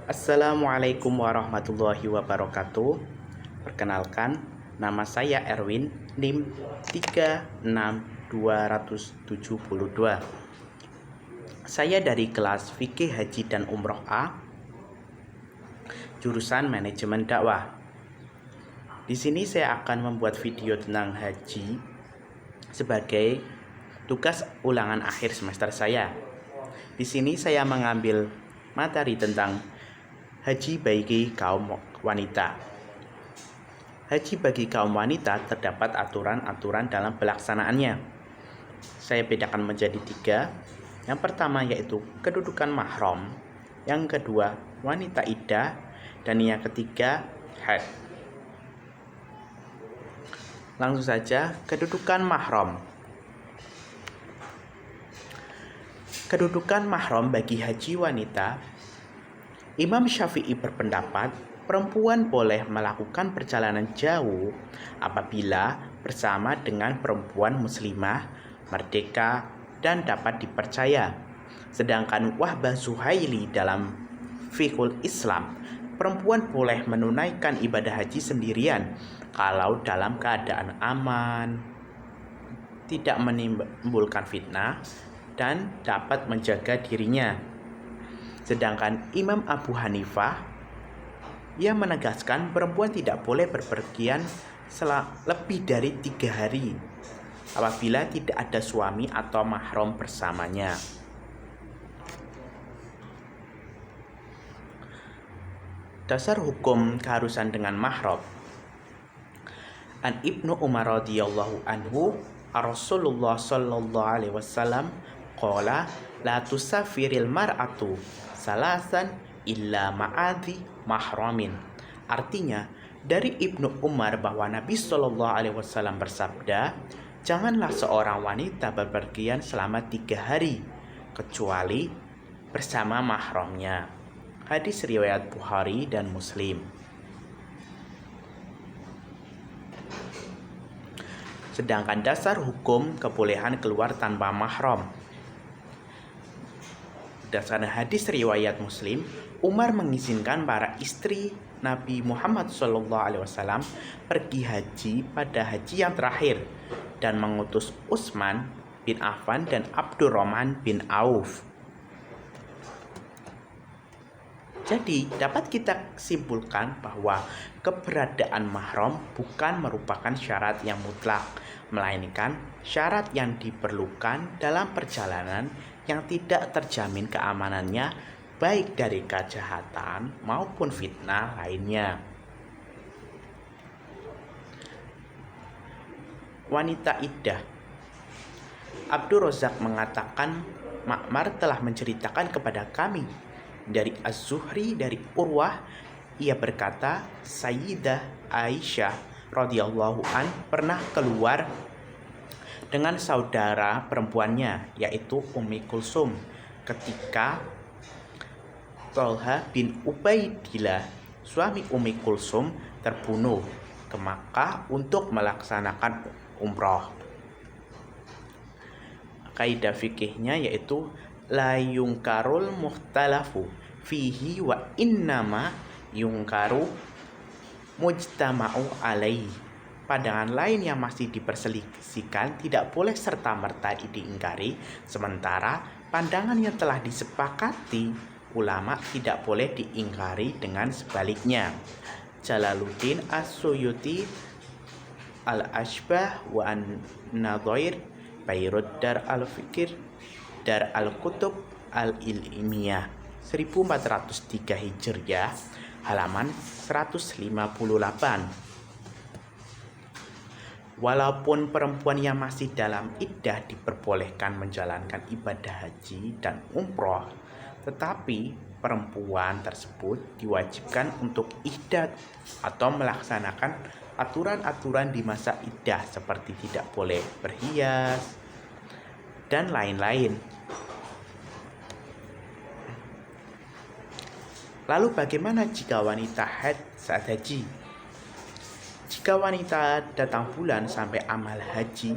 Assalamualaikum warahmatullahi wabarakatuh. Perkenalkan, nama saya Erwin, NIM 36272. Saya dari kelas Fikih Haji dan Umroh A, jurusan Manajemen Dakwah. Di sini saya akan membuat video tentang haji sebagai tugas ulangan akhir semester saya. Di sini saya mengambil materi tentang haji bagi kaum wanita. Haji bagi kaum wanita terdapat aturan-aturan dalam pelaksanaannya. Saya bedakan menjadi 3. Yang pertama yaitu kedudukan mahram, yang kedua wanita iddah, dan yang ketiga haid. Langsung saja, kedudukan mahram. Kedudukan mahram bagi haji wanita. Imam Syafi'i berpendapat perempuan boleh melakukan perjalanan jauh apabila bersama dengan perempuan muslimah, merdeka, dan dapat dipercaya. Sedangkan Wahbah Zuhaili dalam Fiqhul Islam, perempuan boleh menunaikan ibadah haji sendirian kalau dalam keadaan aman, tidak menimbulkan fitnah, dan dapat menjaga dirinya. Sedangkan Imam Abu Hanifah, ia menegaskan perempuan tidak boleh berpergian lebih dari 3 hari apabila tidak ada suami atau mahram bersamanya. Dasar hukum keharusan dengan mahram. An Ibnu Umar radhiyallahu anhu, Rasulullah sallallahu alaihi wasallam qala la tusafiril mar'atu salasan illa ma'adhi mahramin. Artinya, dari Ibnu Umar bahwa Nabi Shallallahu Alaihi Wasallam bersabda, janganlah seorang wanita berpergian selama 3 hari kecuali bersama mahramnya. Hadis riwayat Bukhari dan Muslim. Sedangkan dasar hukum kebolehan keluar tanpa mahram. Berdasarkan hadis riwayat Muslim, Umar mengizinkan para istri Nabi Muhammad SAW pergi haji pada haji yang terakhir dan mengutus Utsman bin Affan dan Abdurrahman bin Auf. Jadi dapat kita simpulkan bahwa keberadaan mahram bukan merupakan syarat yang mutlak, melainkan syarat yang diperlukan dalam perjalanan yang tidak terjamin keamanannya baik dari kejahatan maupun fitnah lainnya. Wanita iddah. Abdur Razak mengatakan, Ma'mar telah menceritakan kepada kami dari Az-Zuhri dari Urwah, ia berkata, Sayyidah Aisyah radhiyallahu an pernah keluar dengan saudara perempuannya yaitu Ummi Kulsum ketika Thalha bin Ubaidillah, suami Ummi Kulsum, terbunuh ke Makkah untuk melaksanakan umroh. Kaidah fikihnya yaitu la yungkarul muhtalafu fihi wa innama yungkaru mujtama'u alaihi. Pandangan lain yang masih diperselisihkan tidak boleh serta-merta diingkari, sementara pandangan yang telah disepakati ulama tidak boleh diingkari dengan sebaliknya. Jalaluddin As-Suyuti Al-Ashbah wa An-Nadhair, Bayrut Dar Al-Fikir Dar Al-Kutub Al-Ilmiyah, 1403 Hijriah, halaman 158. Walaupun perempuan yang masih dalam iddah diperbolehkan menjalankan ibadah haji dan umroh, tetapi perempuan tersebut diwajibkan untuk iddah atau melaksanakan aturan-aturan di masa iddah seperti tidak boleh berhias dan lain-lain. Lalu bagaimana jika wanita haid saat haji? Jika wanita datang bulan sampai amal haji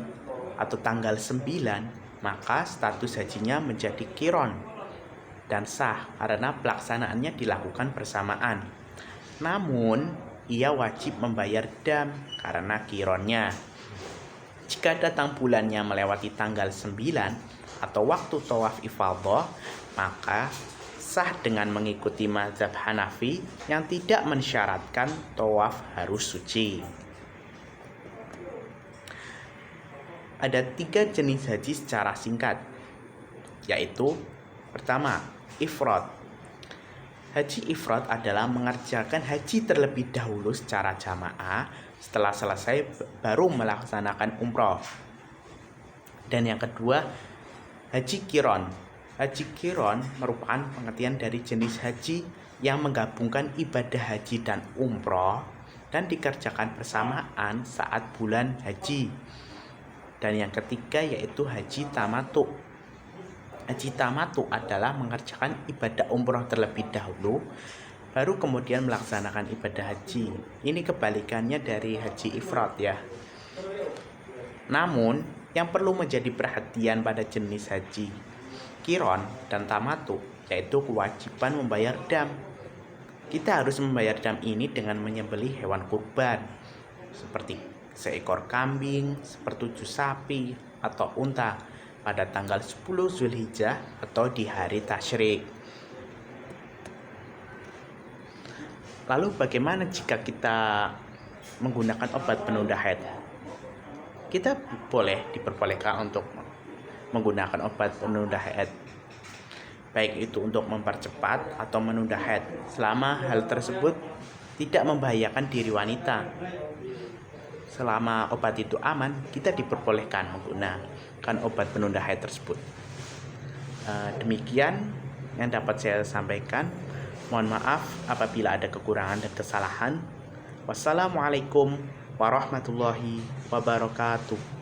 atau tanggal 9, maka status hajinya menjadi qiron. dan sah karena pelaksanaannya dilakukan bersamaan. Namun, ia wajib membayar dam karena qironnya. Jika datang bulannya melewati tanggal 9 atau waktu tawaf ifadhah, maka sah dengan mengikuti mazhab Hanafi yang tidak mensyaratkan tawaf harus suci. Ada 3 jenis haji secara singkat, yaitu pertama, ifrad. Haji ifrad adalah mengerjakan haji terlebih dahulu secara jamaah, setelah selesai baru melaksanakan umroh. Dan yang kedua, haji qiron. Haji qiron merupakan pengertian dari jenis haji yang menggabungkan ibadah haji dan umroh dan dikerjakan bersamaan saat bulan haji. Dan yang ketiga yaitu haji tamattu. Haji tamattu adalah mengerjakan ibadah umroh terlebih dahulu, baru kemudian melaksanakan ibadah haji. Ini kebalikannya dari haji ifrad ya. Namun, yang perlu menjadi perhatian pada jenis haji qiron dan tamattu yaitu kewajiban membayar dam. Kita harus membayar dam ini dengan menyembelih hewan kurban seperti seekor kambing, sepertujuh sapi, atau unta pada tanggal 10 Zulhijjah atau di hari tasyrik. Lalu bagaimana jika kita menggunakan obat penunda haid? Kita diperbolehkan untuk menggunakan obat penunda haid, baik itu untuk mempercepat atau menunda haid, selama hal tersebut tidak membahayakan diri wanita. Selama obat itu aman, kita diperbolehkan menggunakan obat penunda haid tersebut. Demikian yang dapat saya sampaikan. Mohon maaf apabila ada kekurangan dan kesalahan. Wassalamualaikum warahmatullahi wabarakatuh.